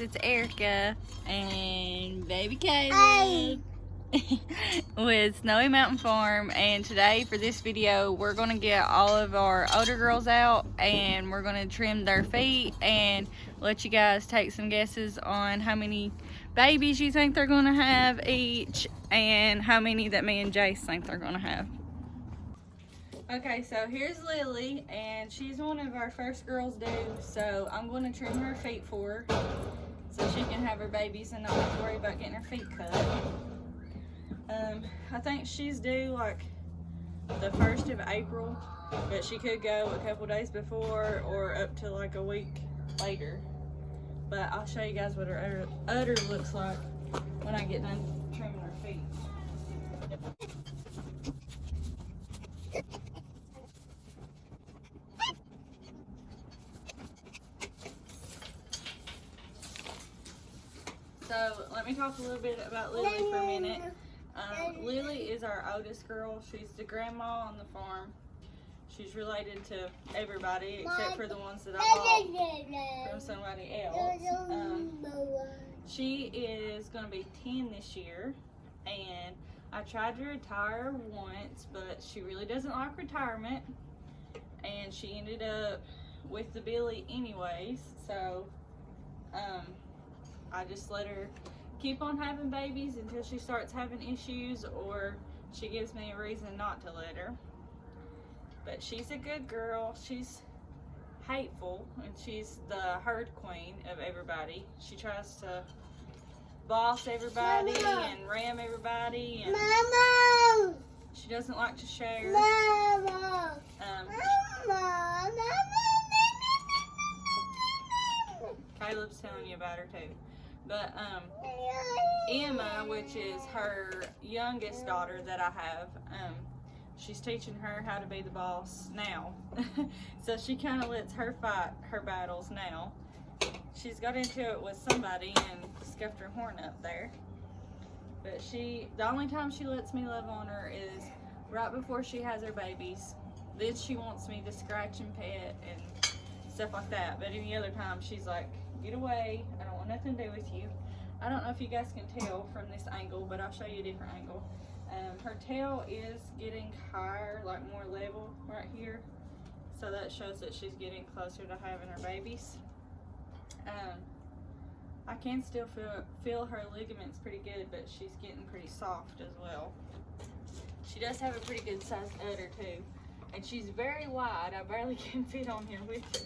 It's Erica and baby Caleb with Snowy Mountain Farm, and today for this video we're going to get all of our older girls out and we're going to trim their feet and let you guys take some guesses on how many babies you think they're going to have each and how many that me and Jace think they're going to have. Okay, so here's Lily, and she's one of our first girls due, so I'm going to trim her feet for her so she can have her babies and not have to worry about getting her feet cut. I think she's due like the 1st of April, but she could go a couple days before or up to like a week later. But I'll show you guys what her udder looks like when I get done trimming her feet. So let me talk a little bit about Lily for a minute. Lily is our oldest girl. She's the grandma on the farm. She's related to everybody except for the ones that I bought from somebody else. She is going to be 10 this year, and I tried to retire her once, but she really doesn't like retirement, and she ended up with the Billy anyways, so I just let her keep on having babies until she starts having issues or she gives me a reason not to let her. But she's a good girl. She's hateful, and she's the herd queen of everybody. She tries to boss everybody and ram everybody, and she doesn't like to share. Caleb's telling you about her too. But Emma, which is her youngest daughter that I have, she's teaching her how to be the boss now. So she kind of lets her fight her battles now. She's got into it with somebody and scuffed her horn up there. But the only time she lets me love on her is right before she has her babies. Then she wants me to scratch and pet and stuff like that. But any other time she's like, get away, I don't want nothing to do with you. I don't know if you guys can tell from this angle, but I'll show you a different angle. Her tail is getting higher, like more level right here, so that shows that she's getting closer to having her babies. I can still feel her ligaments pretty good, but she's getting pretty soft as well. She does have a pretty good sized udder too, and she's very wide. I barely can fit on here with her.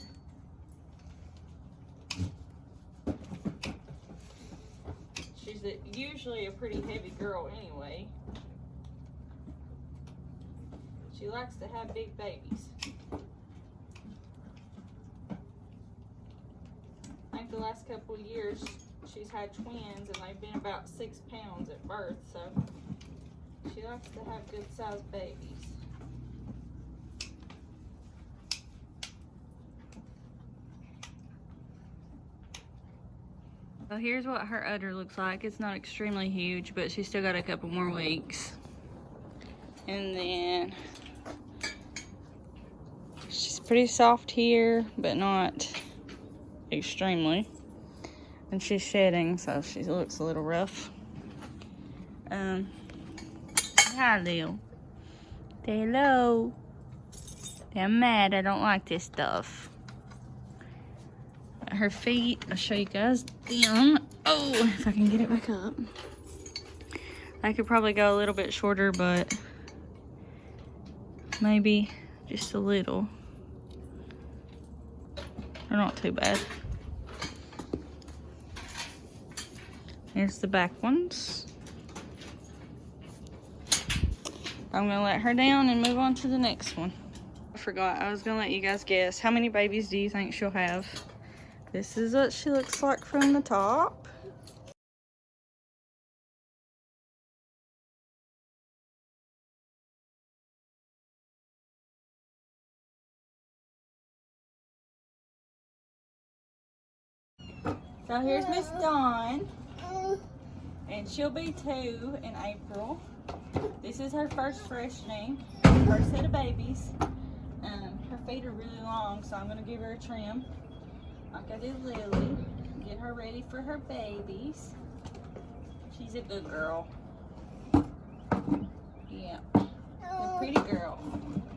She's usually a pretty heavy girl anyway. She likes to have big babies. I think the last couple of years she's had twins, and they've been about 6 pounds at birth, so she likes to have good sized babies. So here's what her udder looks like. It's not extremely huge, but she's still got a couple more weeks. And then she's pretty soft here, but not extremely. And she's shedding, so she looks a little rough. Hi, Lil. Say hello. I'm mad. I don't like this stuff. her feet. I'll show you guys them. Oh, if I can get it back up. I could probably go a little bit shorter, but maybe just a little. They're not too bad. Here's the back ones. I'm gonna let her down and move on to the next one. I forgot, I was gonna let you guys guess. How many babies do you think she'll have? This is what she looks like from the top. So here's Miss Dawn, and she'll be 2 in April. This is her first freshening, first set of babies. Her feet are really long, so I'm gonna give her a trim, like I did Lily. Get her ready for her babies. She's a good girl. Yeah, a pretty girl.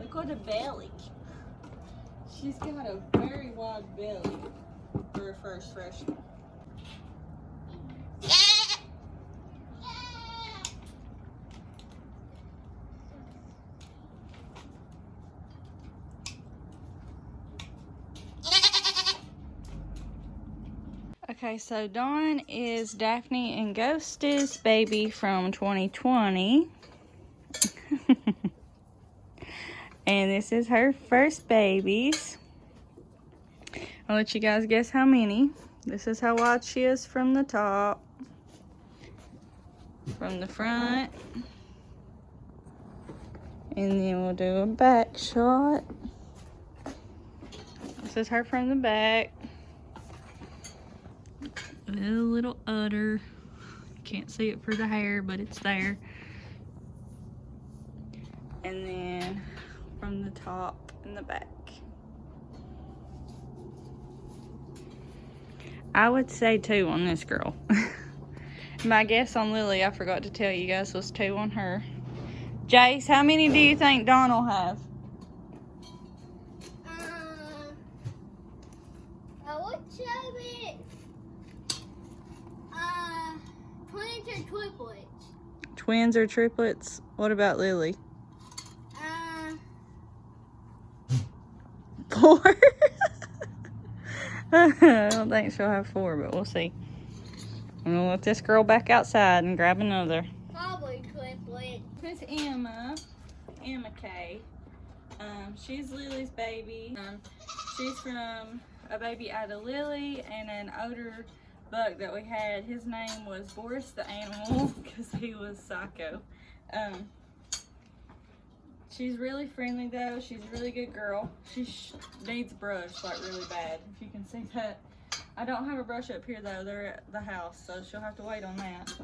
Look at the belly. She's got a very wide belly for her first freshman. Okay, so Dawn is Daphne and Ghost's baby from 2020. And this is her first babies. I'll let you guys guess how many. This is how wide she is from the top. From the front. And then we'll do a back shot. This is her from the back. A little udder. Can't see it for the hair, but it's there. And then from the top and the back. I would say 2 on this girl. My guess on Lily, I forgot to tell you guys, was 2 on her. Jace, how many do you think Dawn will have? I would say it. Twins or triplets. Twins or triplets? What about Lily? 4? I don't think she'll have 4, but we'll see. I'm gonna let this girl back outside and grab another. Probably triplets. Miss Emma K. She's Lily's baby. She's from a baby out of Lily and an older buck that we had. His name was Boris the Animal because he was psycho. She's really friendly though. She's a really good girl. She needs brush like really bad, if you can see that. I don't have a brush up here though. They're at the house, so she'll have to wait on that.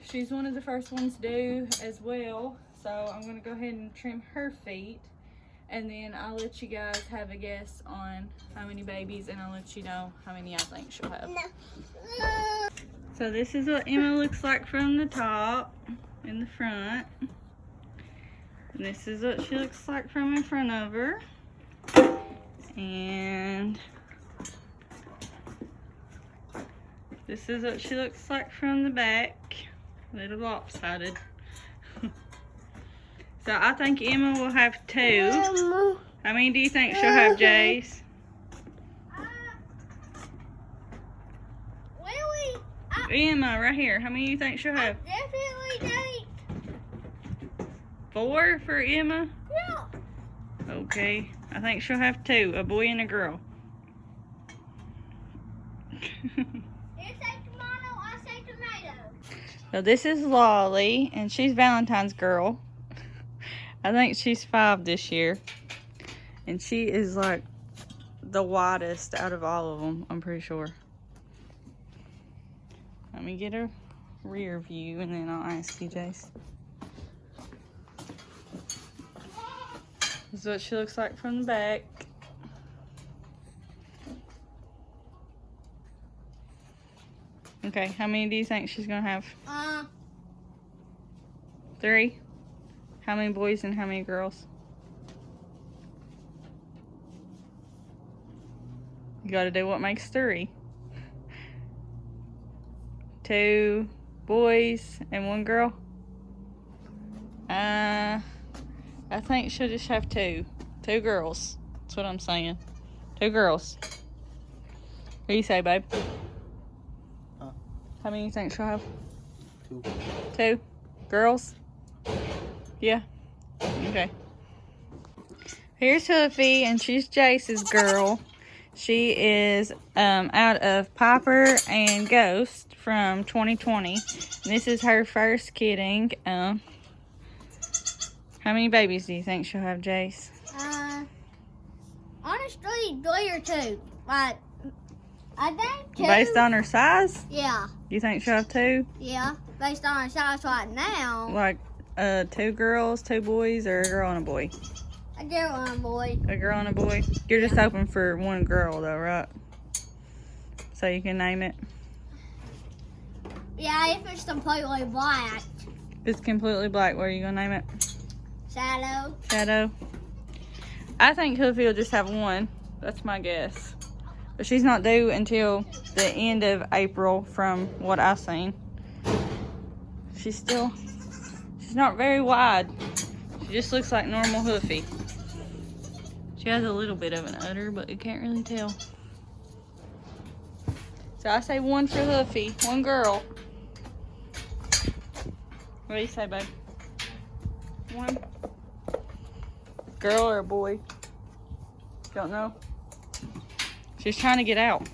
She's one of the first ones due as well, so I'm gonna go ahead and trim her feet, and then I'll let you guys have a guess on how many babies, and I'll let you know how many I think she'll have. So this is what Emma looks like from the top in the front. And this is what she looks like from in front of her. And this is what she looks like from the back. A little lopsided. So I think Emma will have 2. How many do you think she'll have, Jace? Emma, right here. How many do you think she'll have? Definitely 4 for Emma? Yeah. Okay. I think she'll have 2. A boy and a girl. So this is Lolly, and she's Valentine's girl. I think she's 5 this year. And she is like the widest out of all of them, I'm pretty sure. Let me get a rear view and then I'll ask you, Jace. This is what she looks like from the back. Okay, how many do you think she's gonna have? 3? How many boys and how many girls? gotta do what makes 3. 2 boys and 1 girl. I think she'll just have 2. 2 girls. That's what I'm saying. 2 girls. What do you say, babe? Huh? How many you think she'll have? 2. 2 girls? Yeah. Okay. Here's Hoofy, and she's Jace's girl. She is out of Piper and Ghost from 2020. And this is her first kidding. How many babies do you think she'll have, Jace? Honestly, 3 or 2. Like, I think 2. Based on her size? Yeah. You think she'll have 2? Yeah. Based on her size right now. Like 2 girls, 2 boys, or a girl and a boy? A girl and a boy. A girl and a boy? You're just hoping for 1 girl though, right? So you can name it? Yeah, if it's completely black. If it's completely black, what are you gonna name it? Shadow. Shadow. I think Hoofy will just have 1. That's my guess. But she's not due until the end of April from what I've seen. She's not very wide. She just looks like normal Hoofy. She has a little bit of an udder, but you can't really tell. So I say 1 for Hoofy, 1 girl. What do you say, babe? 1? Girl or a boy? Don't know. She's trying to get out.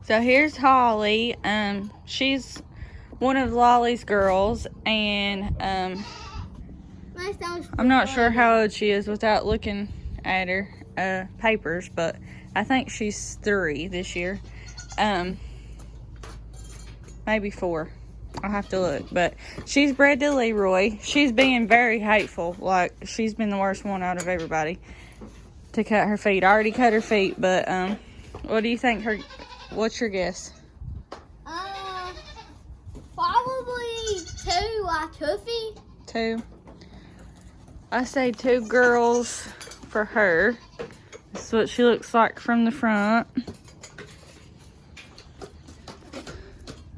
So here's Holly. She's one of Lolly's girls, and I'm not sure how old she is without looking at her papers, but I think she's 3 this year. Maybe 4. I'll have to look, but she's bred to Leroy. She's being very hateful. Like, she's been the worst one out of everybody to cut her feet. I already cut her feet, but what do you think what's your guess? Probably 2 like Hoofy. 2. I say 2 girls for her. This is what she looks like from the front.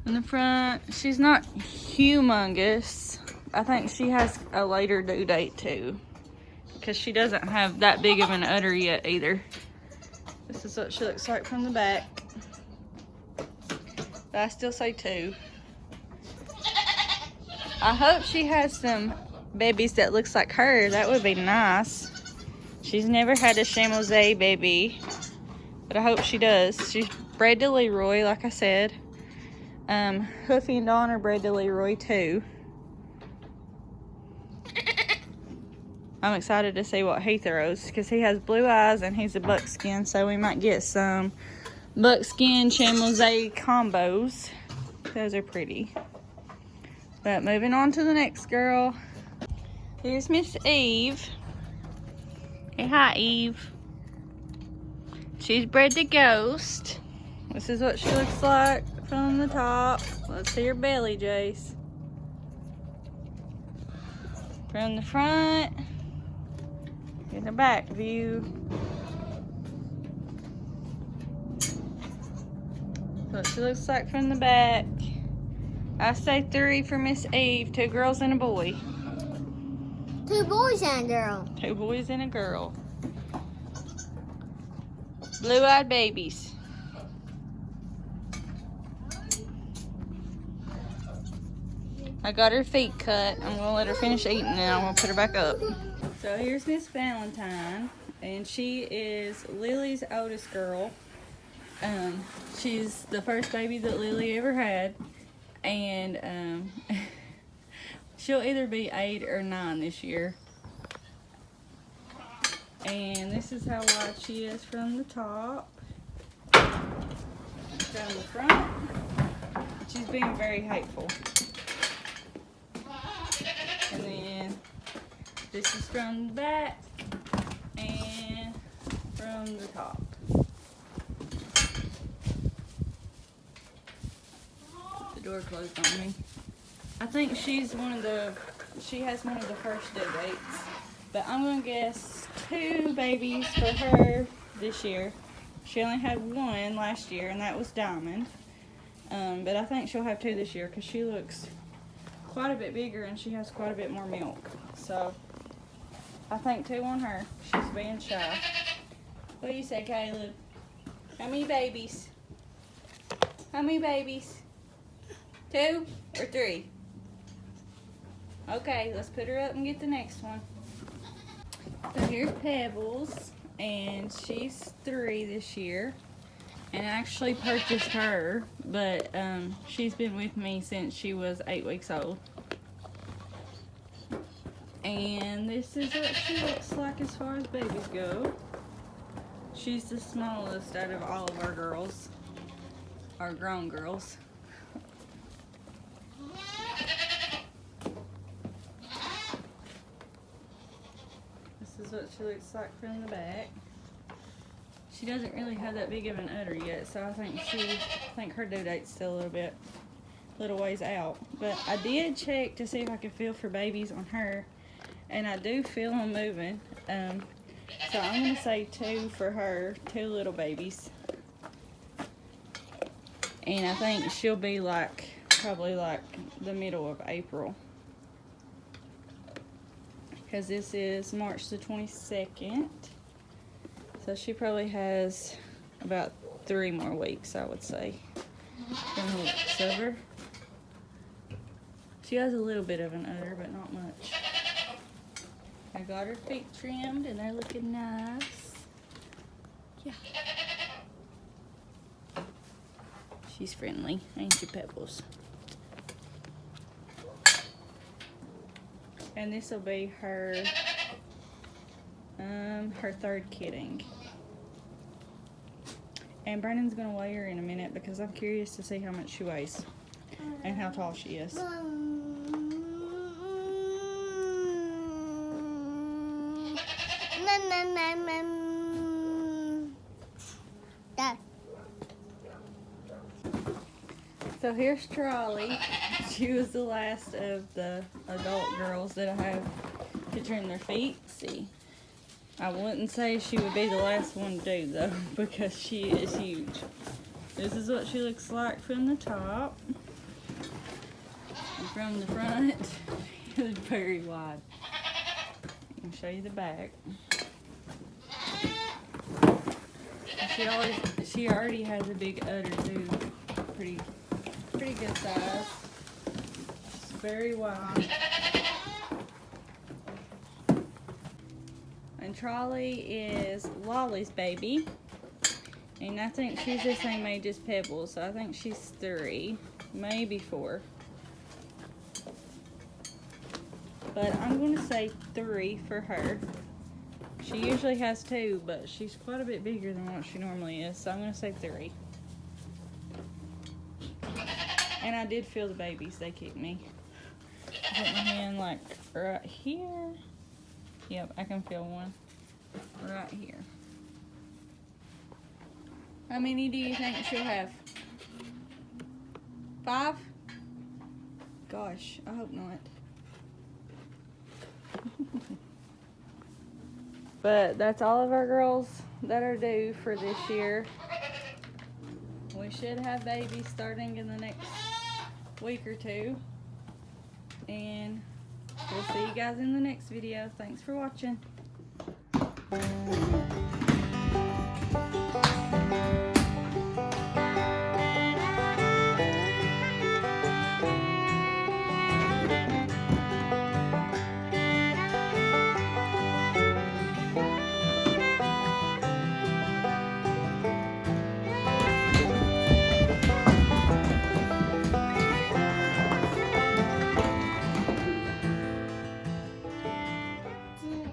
In the front, she's not humongous. I think she has a later due date too, because she doesn't have that big of an udder yet either. This is what she looks like from the back. But I still say 2. I hope she has some babies that looks like her. That would be nice. She's never had a chamois baby, but I hope she does. She's bred to Leroy, like I said. Hoofy and Dawn are bred to Leroy too. I'm excited to see what he throws, because he has blue eyes and he's a buckskin, so we might get some buckskin chamois combos. Those are pretty. But moving on to the next girl. Here's Miss Eve. Hey, hi Eve. She's bred to Ghost. This is what she looks like from the top. Let's see her belly, Jace. From the front. Here's the back view. What she looks like from the back. I say 3 for Miss Eve. 2 girls and a boy. 2 boys and a girl. 2 boys and a girl. Blue-eyed babies. I got her feet cut. I'm gonna let her finish eating and I'm gonna put her back up. So here's Miss Valentine, and she is Lily's oldest girl. She's the first baby that Lily ever had, and she'll either be 8 or 9 this year. And this is how wide she is from the top. From the front, she's being very hateful. And then this is from the back and from the top. The door closed on me. I think she has one of the first due dates. But I'm gonna guess 2 babies for her this year. She only had one last year, and that was Diamond. But I think she'll have 2 this year because she looks quite a bit bigger and she has quite a bit more milk. So I think 2 on her. She's being shy. What do you say, Caleb? How many babies? How many babies? 2 or 3? Okay, let's put her up and get the next one. So here's Pebbles, and she's 3 this year. And I actually purchased her, but she's been with me since she was 8 weeks old. And this is what she looks like as far as babies go. She's the smallest out of all of our girls, our grown girls. This is what she looks like from the back. She doesn't really have that big of an udder yet, so I think her due date's still a little ways out. But I did check to see if I could feel for babies on her, and I do feel them moving. So I'm gonna say 2 for her, 2 little babies. And I think she'll be probably like the middle of April. Because this is March the 22nd. So she probably has about 3 more weeks, I would say, from the looks of her. She has a little bit of an udder, but not much. I got her feet trimmed, and they're looking nice. Yeah. She's friendly, ain't you, Pebbles? And this will be her 3rd kidding. And Brandon's gonna weigh her in a minute because I'm curious to see how much she weighs and how tall she is. Dad. So here's Trolley. She was the last of the adult girls that I have to trim their feet. See, I wouldn't say she would be the last one to do though, because she is huge. This is what she looks like from the top. And from the front, it's very wide. I can show you the back. She already has a big udder too. Pretty good size. She's very wide. And Trolley is Lolly's baby. And I think she's the same age as Pebbles, so I think she's 3, maybe 4. But I'm going to say 3 for her. She usually has 2, but she's quite a bit bigger than what she normally is, so I'm going to say 3. And I did feel the babies, they kicked me. I put my hand like right here. Yep, I can feel one right here. How many do you think she'll have? 5? Gosh, I hope not. But that's all of our girls that are due for this year. We should have babies starting in the next week or 2. And we'll see you guys in the next video. Thanks for watching.